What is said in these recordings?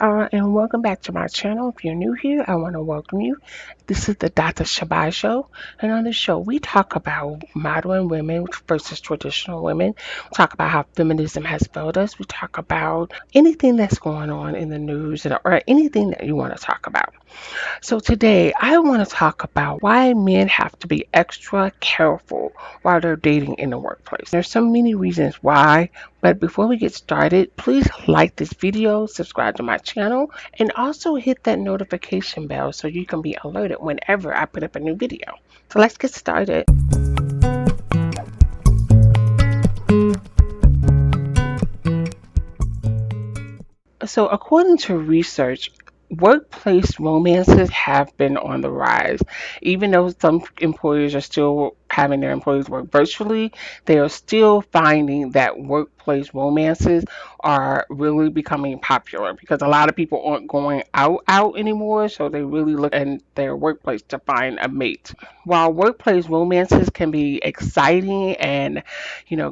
and welcome back to my channel. If you're new here, I want to welcome you. This is the Dr. Shabai Show, and on this show, we talk about modern women versus traditional women. We talk about how feminism has failed us. We talk about anything that's going on in the news or anything that you want to talk about. So today, I want to talk about why men have to be extra careful while they're dating in the workplace. There's so many reasons why, but before we get started, please like this video, subscribe to my channel, and also hit that notification bell so you can be alerted whenever I put up a new video. So let's get started. So, according to research, workplace romances have been on the rise. Even though some employers are still having their employees work virtually, they are still finding that workplace romances are really becoming popular because a lot of people aren't going out anymore, so they really look in their workplace to find a mate. While workplace romances can be exciting and,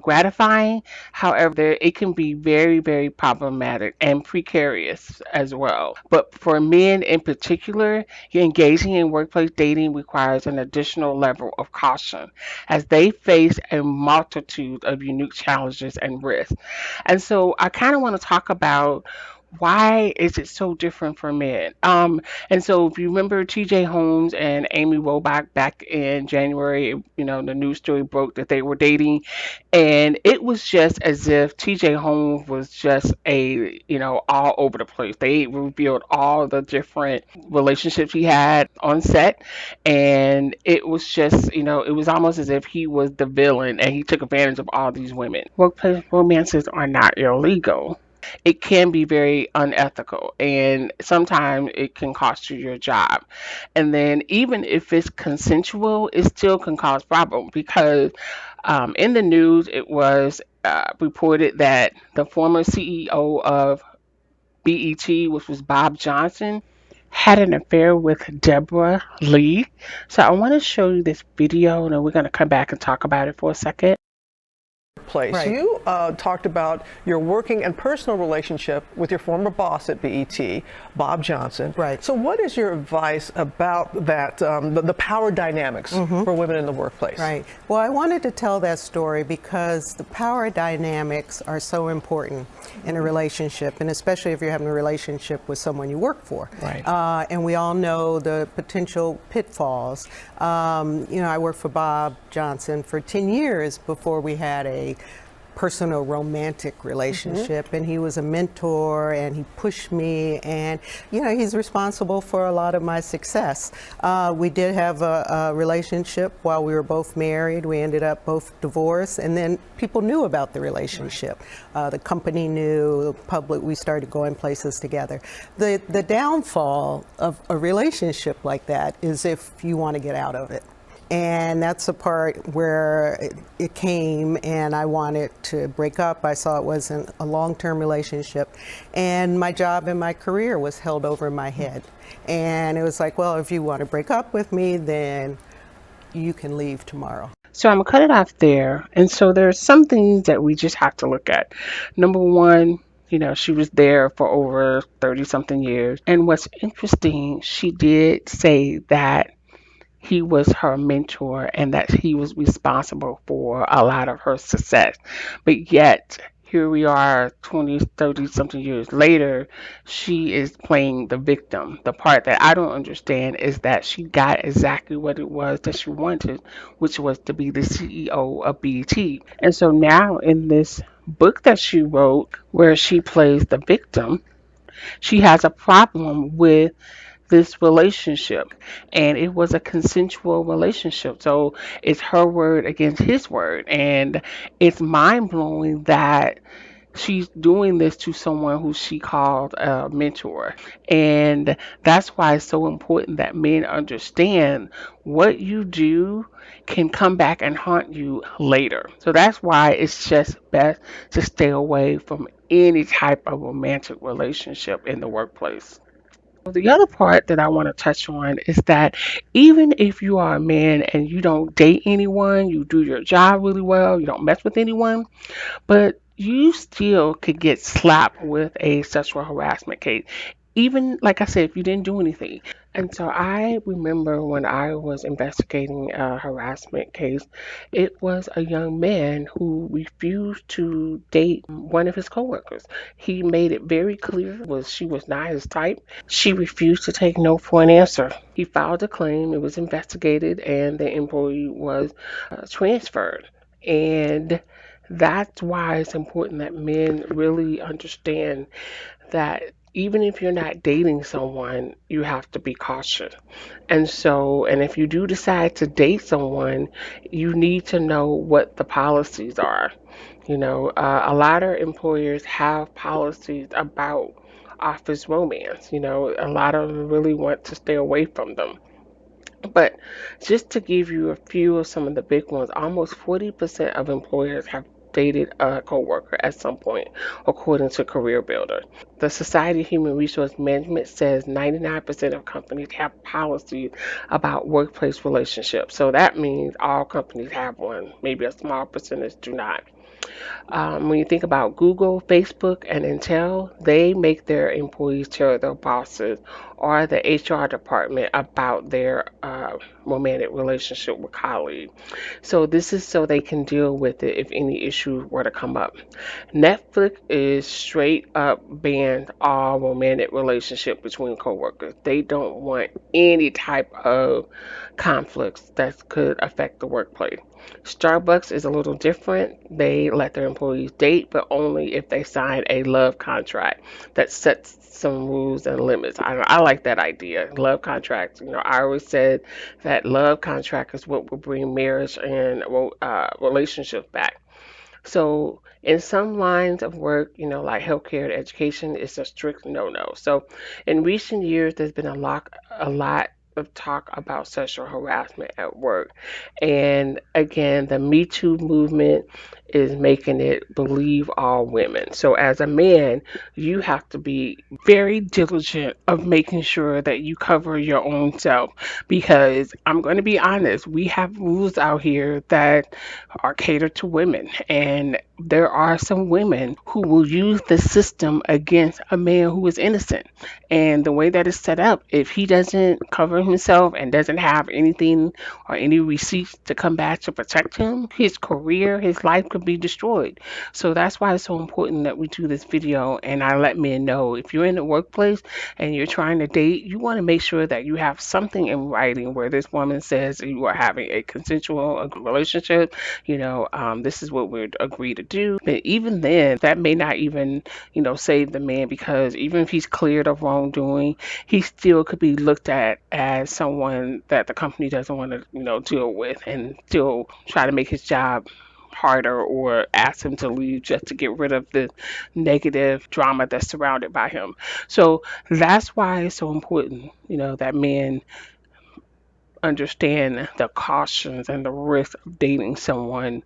gratifying, however, it can be very, very problematic and precarious as well. But for men in particular, engaging in workplace dating requires an additional level of caution as they face a multitude of unique challenges and risks. And so I kind of want to talk about why is it so different for men? And so if you remember TJ Holmes and Amy Robach back in January, the news story broke that they were dating, and it was just as if TJ Holmes was just all over the place. They revealed all the different relationships he had on set, and it was just, it was almost as if he was the villain and he took advantage of all these women. Workplace romances are not illegal. It can be very unethical, and sometimes it can cost you your job. And then even if it's consensual, it still can cause problems because in the news it was reported that the former CEO of BET, which was Bob Johnson, had an affair with Deborah Lee. So I want to show you this video, and then we're going to come back and talk about it for a second. Place. Right. You talked about your working and personal relationship with your former boss at BET, Bob Johnson. Right. So what is your advice about that, the power dynamics for women in the workplace? Right. Well, I wanted to tell that story because the power dynamics are so important in a relationship, and especially if you're having a relationship with someone you work for. Right. And we all know the potential pitfalls. I worked for Bob Johnson for 10 years before we had a personal romantic relationship, and he was a mentor and he pushed me, and he's responsible for a lot of my success. We did have a relationship while we were both married. We ended up both divorced, and then people knew about the relationship. The company knew, public, we started going places together. The downfall of a relationship like that is if you want to get out of it. And that's the part where it came, and I wanted to break up. I saw it wasn't a long-term relationship, and my job and my career was held over my head. And it was like, well, if you want to break up with me, then you can leave tomorrow. So I'm gonna cut it off there. And so there's some things that we just have to look at. Number one, she was there for over 30 something years. And what's interesting, she did say that he was her mentor and that he was responsible for a lot of her success. But yet, here we are 20, 30 something years later, she is playing the victim. The part that I don't understand is that she got exactly what it was that she wanted, which was to be the CEO of BT. And so now in this book that she wrote, where she plays the victim, she has a problem with this relationship, and it was a consensual relationship, so it's her word against his word, and it's mind-blowing that she's doing this to someone who she called a mentor. And that's why it's so important that men understand what you do can come back and haunt you later. So that's why it's just best to stay away from any type of romantic relationship in the workplace. The other part that I want to touch on is that even if you are a man and you don't date anyone, you do your job really well, you don't mess with anyone, but you still could get slapped with a sexual harassment case. even like I said, if you didn't do anything. And so I remember when I was investigating a harassment case, it was a young man who refused to date one of his coworkers. He made it very clear was she was not his type. She refused to take no for an answer. He filed a claim, it was investigated, and the employee was transferred. And that's why it's important that men really understand that even if you're not dating someone, you have to be cautious. And if you do decide to date someone, you need to know what the policies are. A lot of employers have policies about office romance. A lot of them really want to stay away from them. But just to give you a few of some of the big ones, almost 40% of employers have dated a coworker at some point, according to Career Builder. The Society of Human Resource Management says 99% of companies have policies about workplace relationships. So that means all companies have one. Maybe a small percentage do not. When you think about Google, Facebook, and Intel, they make their employees tell their bosses or the HR department about their romantic relationship with colleagues. So this is so they can deal with it if any issue were to come up. Netflix is straight up banned all romantic relationship between coworkers. They don't want any type of conflicts that could affect the workplace. Starbucks is a little different. They let their employees date, but only if they sign a love contract that sets some rules and limits. I like that idea. Love contracts. I always said that love contract is what will bring marriage and relationships back. So in some lines of work, like healthcare and education, it's a strict no-no. So in recent years, there's been a lot of talk about sexual harassment at work. And again, the Me Too movement is making it believe all women. So as a man, you have to be very diligent of making sure that you cover your own self because I'm going to be honest, we have rules out here that are catered to women. And there are some women who will use the system against a man who is innocent. And the way that it's set up, if he doesn't cover himself and doesn't have anything or any receipts to come back to protect him, his career, his life could be destroyed. So that's why it's so important that we do this video and I let men know if you're in the workplace and you're trying to date, you want to make sure that you have something in writing where this woman says you are having a consensual relationship. This is what we're agreed to do. But even then, that may not even, save the man because even if he's cleared of wrongdoing, he still could be looked at as someone that the company doesn't want to, deal with and still try to make his job harder or ask him to leave just to get rid of the negative drama that's surrounded by him. So that's why it's so important, that men understand the cautions and the risk of dating someone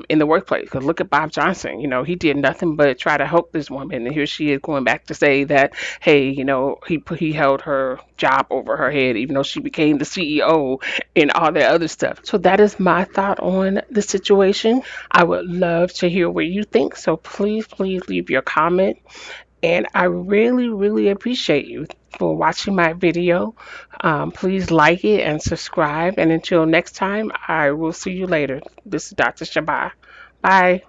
in the workplace. Because look at Bob Johnson. He did nothing but try to help this woman, and here she is going back to say that, hey, he held her job over her head, even though she became the CEO and all that other stuff. So that is my thought on the situation. I would love to hear what you think. So please leave your comment. And I really, really appreciate you for watching my video. Please like it and subscribe. And until next time, I will see you later. This is Dr. Shabbat. Bye.